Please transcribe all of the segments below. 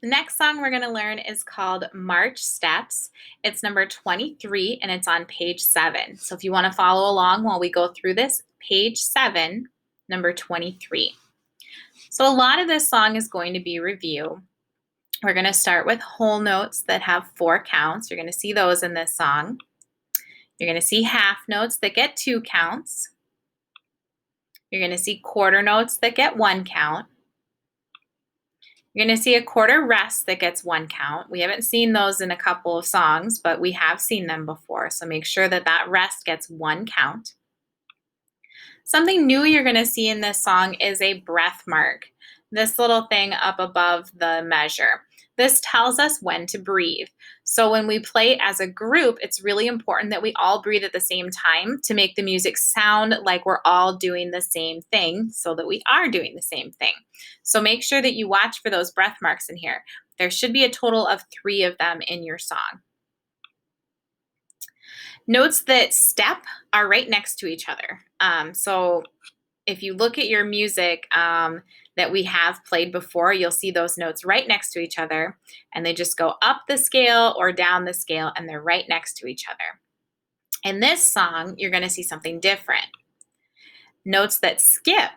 The next song we're going to learn is called March Steps. It's number 23 and it's on page 7. So if you want to follow along while we go through this, page 7, number 23. So a lot of this song is going to be review. We're going to start with whole notes that have 4 counts. You're going to see those in this song. You're going to see half notes that get 2 counts. You're going to see quarter notes that get 1 count. You're going to see a quarter rest that gets 1 count. We haven't seen those in a couple of songs, but we have seen them before. So make sure that that rest gets 1 count. Something new you're going to see in this song is a breath mark. This little thing up above the measure. This tells us when to breathe. So when we play as a group, it's really important that we all breathe at the same time to make the music sound like we're all doing the same thing so that we are doing the same thing. So make sure that you watch for those breath marks in here. There should be a total of 3 of them in your song. Notes that step are right next to each other. So if you look at your music that we have played before, you'll see those notes right next to each other, and they just go up the scale or down the scale, and they're right next to each other. In this song, you're going to see something different. Notes that skip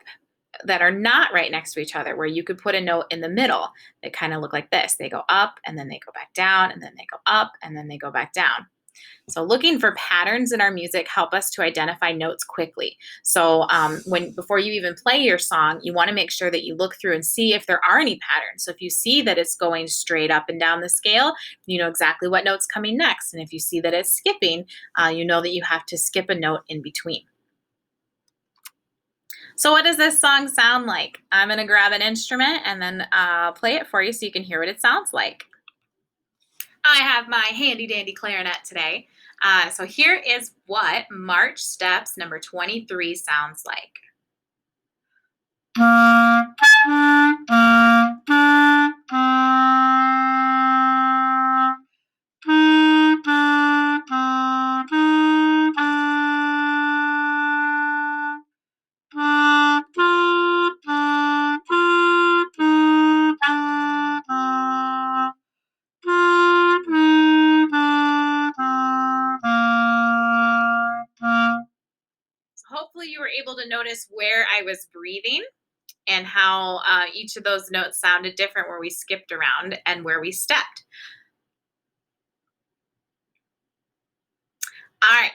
that are not right next to each other, where you could put a note in the middle that kind of look like this. They go up, and then they go back down, and then they go up, and then they go back down. So looking for patterns in our music help us to identify notes quickly. So before you even play your song, you want to make sure that you look through and see if there are any patterns. So if you see that it's going straight up and down the scale, you know exactly what note's coming next. And if you see that it's skipping, you know that you have to skip a note in between. So what does this song sound like? I'm going to grab an instrument and then play it for you so you can hear what it sounds like. I have my handy dandy clarinet today. So here is what March Steps number 23 sounds like. Hopefully you were able to notice where I was breathing and how each of those notes sounded different, where we skipped around and where we stepped. All right.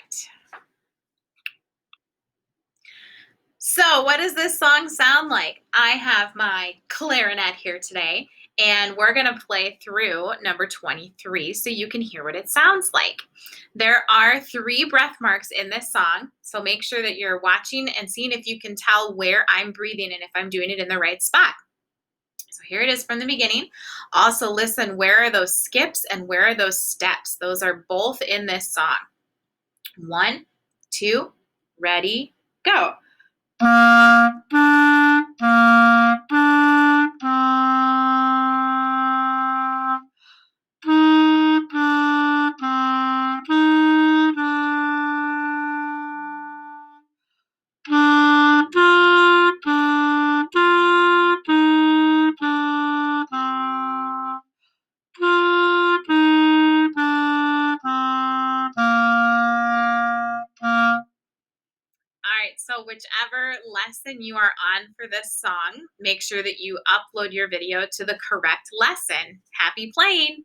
So what does this song sound like? I have my clarinet here today, and we're going to play through number 23 so you can hear what it sounds like. There are 3 breath marks in this song, so make sure that you're watching and seeing if you can tell where I'm breathing and if I'm doing it in the right spot. So here it is from the beginning. Also listen, where are those skips and where are those steps? Those are both in this song. 1, 2, ready, go. So whichever lesson you are on for this song, make sure that you upload your video to the correct lesson. Happy playing!